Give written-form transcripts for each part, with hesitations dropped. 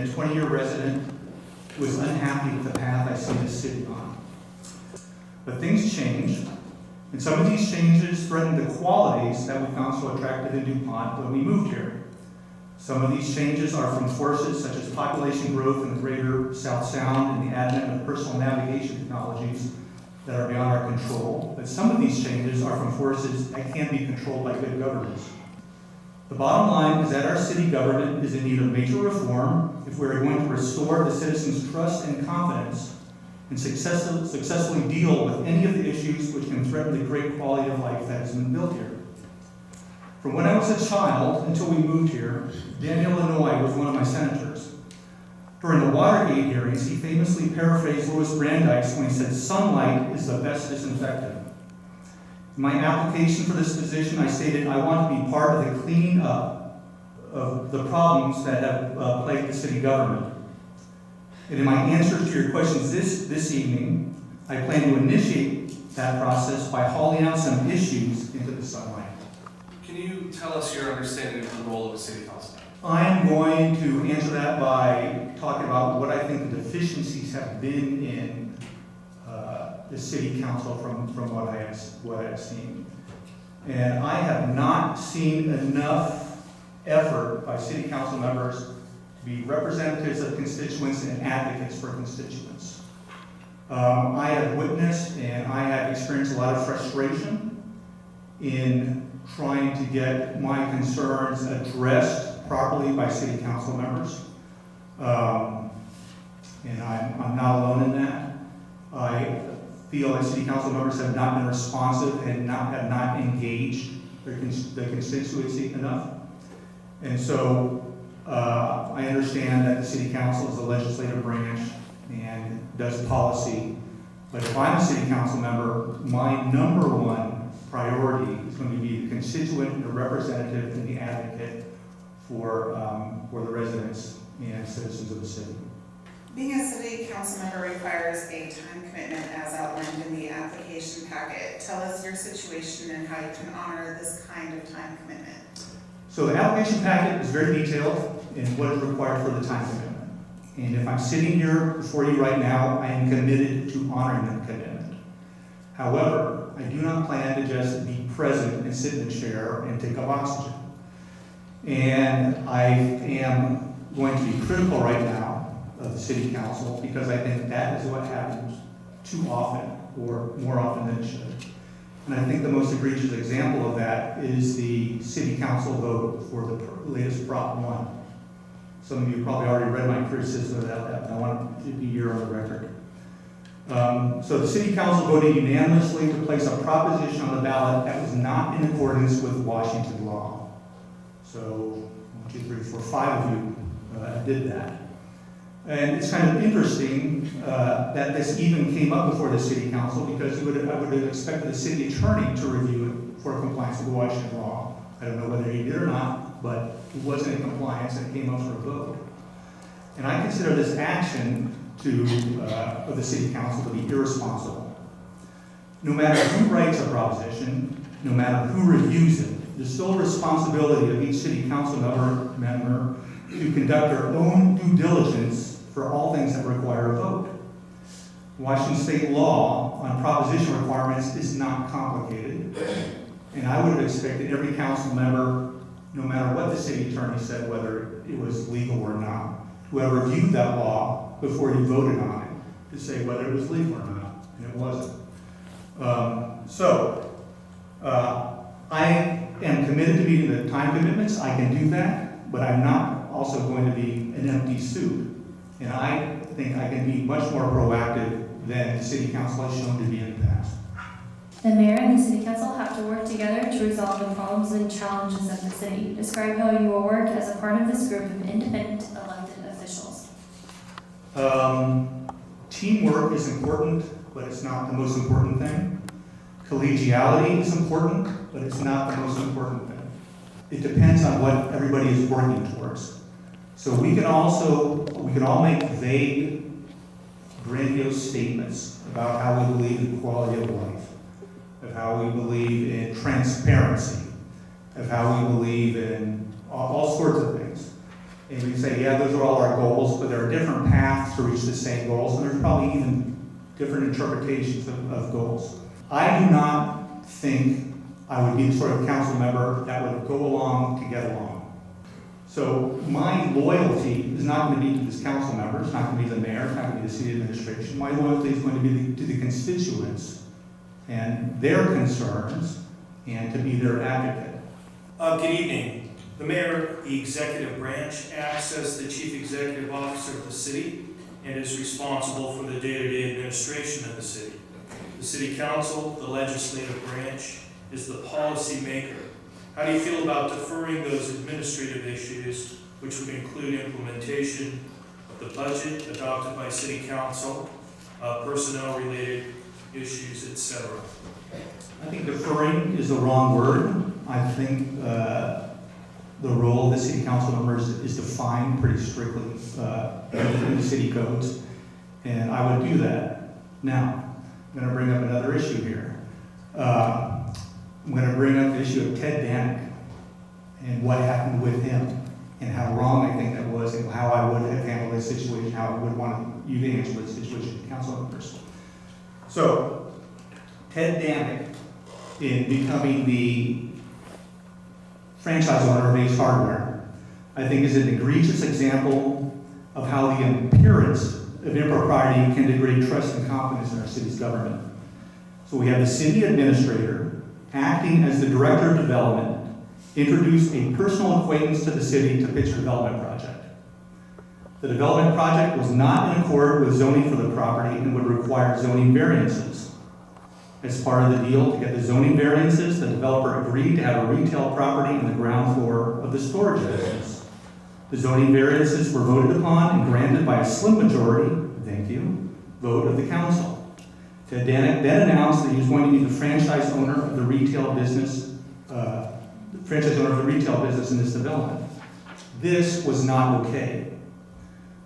A 20-year resident who was unhappy with the path I see this city on. But things change, and some of these changes threaten the qualities that we found so attractive in DuPont when we moved here. Some of these changes are from forces such as population growth in the greater South Sound and the advent of personal navigation technologies that are beyond our control. But some of these changes are from forces that can be controlled by good governance. The bottom line is that our city government is in need of major reform if we are going to restore the citizens' trust and confidence and successfully deal with any of the issues which can threaten the great quality of life that has been built here. From when I was a child until we moved here, Dan, Illinois was one of my senators. During the Watergate hearings, he famously paraphrased Louis Brandeis when he said, "Sunlight is the best disinfectant." In my application for this position, I stated I want to be part of the cleaning up of the problems that have plagued the city government. And in my answers to your questions this evening, I plan to initiate that process by hauling out some issues into the sunlight. Can you tell us your understanding of the role of a city council? I am going to answer that by talking about what I think the deficiencies have been in the city council from what I have seen. And I have not seen enough effort by city council members to be representatives of constituents and advocates for constituents. I have witnessed and I have experienced a lot of frustration in trying to get my concerns addressed properly by city council members. And I'm not alone in that. I feel that city council members have not been responsive and have not engaged the constituency enough. And so I understand that the city council is the legislative branch and does policy. But if I'm a city council member, my number one priority is going to be the constituent, the representative, and the advocate for the residents and citizens of the city. Being a city council member requires a time commitment as outlined in the application packet. Tell us your situation and how you can honor this kind of time commitment. So the application packet is very detailed in what is required for the time commitment. And if I'm sitting here before you right now, I am committed to honoring that commitment. However, I do not plan to just be present and sit in the chair and take up oxygen. And I am going to be critical right now of the city council because I think that is what happens too often, or more often than it should. And I think the most egregious example of that is the city council vote for the latest Prop 1. Some of you probably already read my criticism about that, but I want it to be here on the record. So the city council voted unanimously to place a proposition on the ballot that was not in accordance with Washington law. So 1, 2, 3, 4, 5 of you did that. And it's kind of interesting that this even came up before the city council because I would have expected the city attorney to review it for compliance with Washington law. I don't know whether he did or not, but it wasn't in compliance and it came up for a vote. And I consider this action of the city council to be irresponsible. No matter who writes a proposition, no matter who reviews it, there's still a responsibility of each city council member to conduct their own due diligence for all things that require a vote. Washington state law on proposition requirements is not complicated, and I would have expected every council member, no matter what the city attorney said, whether it was legal or not, to have reviewed that law before you voted on it to say whether it was legal or not, and it wasn't. I am committed to meeting the time commitments. I can do that, but I'm not also going to be an empty suit. And I think I can be much more proactive than the city council has shown to be in the past. The mayor and the city council have to work together to resolve the problems and challenges of the city. Describe how you will work as a part of this group of independent elected officials. Teamwork is important, but it's not the most important thing. Collegiality is important, but it's not the most important thing. It depends on what everybody is working towards. So we can all make vague, grandiose statements about how we believe in quality of life, of how we believe in transparency, of how we believe in all sorts of things. And we can say, yeah, those are all our goals, but there are different paths to reach the same goals, and there's probably even different interpretations of goals. I do not think I would be the sort of council member that would go along to get along. So my loyalty is not going to be to this council member, it's not going to be the mayor, it's not going to be the city administration. My loyalty is going to be to the constituents and their concerns and to be their advocate. Good evening. The mayor, the executive branch, acts as the chief executive officer of the city and is responsible for the day-to-day administration of the city. The city council, the legislative branch, is the policy maker. How do you feel about deferring those administrative issues, which would include implementation of the budget adopted by city council, personnel-related issues, etc.? I think deferring is the wrong word. I think the role of the city council members is defined pretty strictly in the city codes, and I would do that. Now, I'm going to bring up another issue here. I'm going to bring up the issue of Ted Danik and what happened with him and how wrong I think that was and how I would have handled this situation, how I would want you to handle this situation, council members. So, Ted Danik, in becoming the franchise owner of Ace Hardware, I think is an egregious example of how the appearance of impropriety can degrade trust and confidence in our city's government. So we have the city administrator acting as the director of development, introduced a personal acquaintance to the city to pitch a development project. The development project was not in accord with zoning for the property and would require zoning variances. As part of the deal to get the zoning variances, the developer agreed to have a retail property on the ground floor of the storage business. The zoning variances were voted upon and granted by a slim majority, thank you, vote of the council. Ted Danik then announced that he was going to be the franchise owner of the retail business, in this development. This was not okay.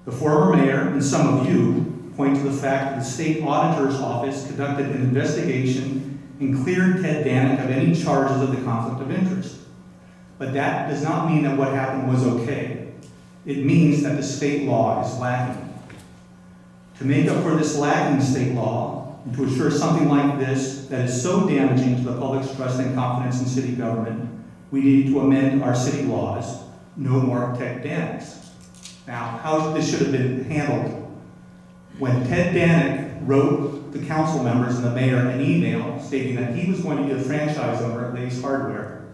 The former mayor and some of you point to the fact that the state auditor's office conducted an investigation and cleared Ted Danik of any charges of the conflict of interest. But that does not mean that what happened was okay. It means that the state law is lacking. To make up for this lacking state law, and to assure something like this that is so damaging to the public's trust and confidence in city government, we need to amend our city laws. No more Ted Daniks. Now, how this should have been handled? When Ted Danik wrote the council members and the mayor an email stating that he was going to be the franchise owner of Ace Hardware,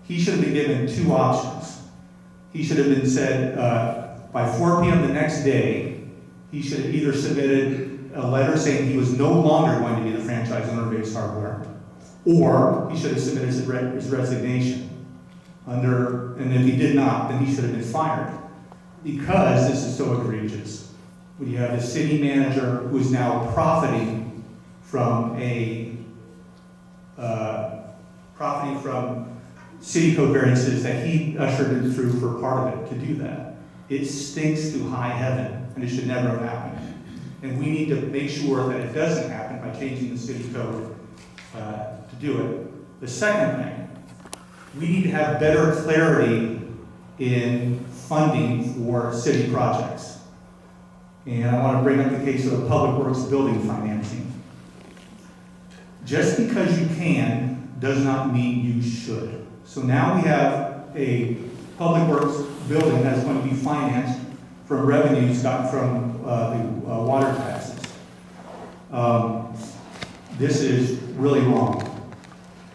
he should have been given two options. He should have been said by 4 p.m. the next day, he should have either submitted a letter saying he was no longer going to be the franchise owner of Ace Hardware, or he should have submitted his resignation. And if he did not, then he should have been fired. Because this is so egregious. When you have the city manager who is now profiting from city code variances that he ushered it through for part of it to do that. It stinks to high heaven, and it should never have happened. And we need to make sure that it doesn't happen by changing the city code to do it. The second thing, we need to have better clarity in funding for city projects. And I want to bring up the case of the public works building financing. Just because you can does not mean you should. So now we have a public works building that's going to be financed from revenues gotten from the water taxes. This is really wrong.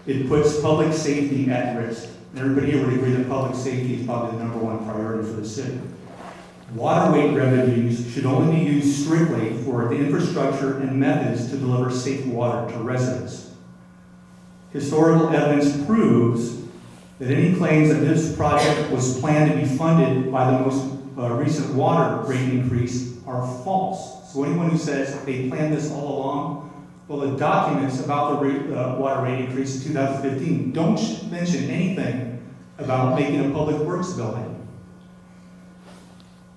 It puts public safety at risk. And everybody here would agree that public safety is probably the #1 priority for the city. Water rate revenues should only be used strictly for the infrastructure and methods to deliver safe water to residents. Historical evidence proves that any claims that this project was planned to be funded by the most recent water rate increase are false. So anyone who says they planned this all along, well, the documents about the water rate increase in 2015 don't mention anything about making a public works building.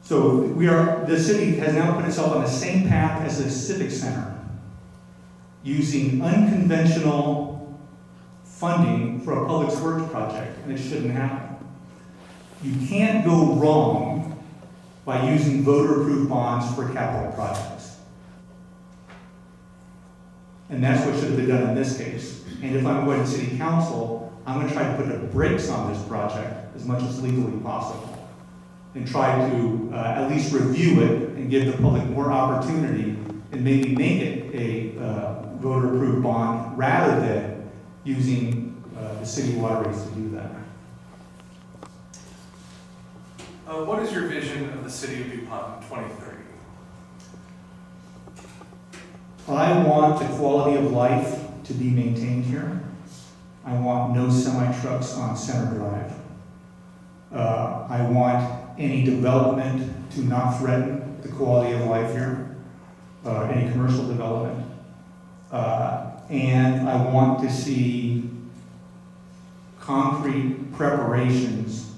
So the city has now put itself on the same path as the Civic Center, using unconventional funding for a public works project, and it shouldn't happen. You can't go wrong by using voter-approved bonds for capital projects. And that's what should have been done in this case. And if I'm going to city council, I'm going to try to put the brakes on this project as much as legally possible. And try to at least review it and give the public more opportunity and maybe make it a voter-approved bond rather than using the city waterways to do that. What is your vision of the city of DuPont in 2030? I want the quality of life to be maintained here. I want no semi-trucks on Center Drive. I want any development to not threaten the quality of life here, any commercial development. And I want to see concrete preparations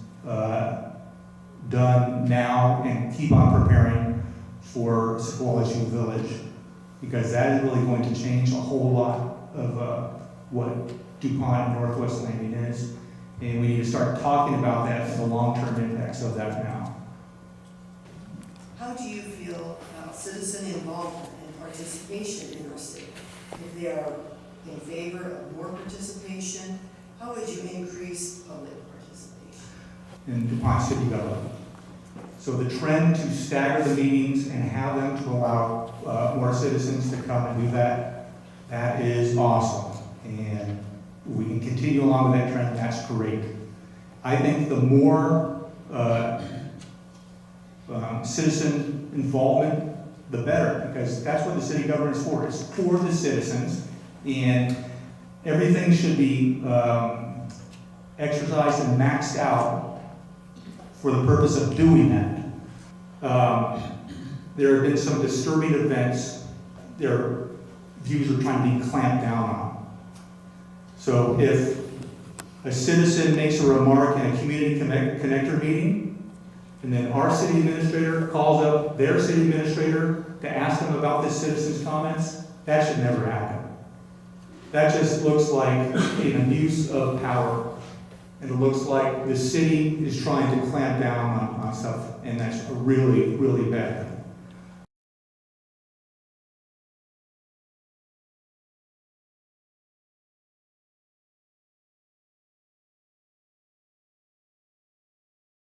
done now and keep on preparing for Sequoia Village, because that is really going to change a whole lot of what DuPont and Northwest Landing is. And we need to start talking about that and the long-term impacts of that now. How do you feel about citizen involvement and participation in our city? If they are in favor of more participation, how would you increase public participation? In DuPont city government. So the trend to stagger the meetings and have them to allow more citizens to come and do that, that is awesome. And we can continue along with that trend, that's great. I think the more citizen involvement, the better, because that's what the city government is for. It's for the citizens, and everything should be exercised and maxed out for the purpose of doing that. There have been some disturbing events their views are trying to be clamped down on. So if a citizen makes a remark in a community connector meeting, and then our city administrator calls up their city administrator to ask them about this citizen's comments, that should never happen. That just looks like an abuse of power. And it looks like the city is trying to clamp down on stuff, and that's a really, really bad thing.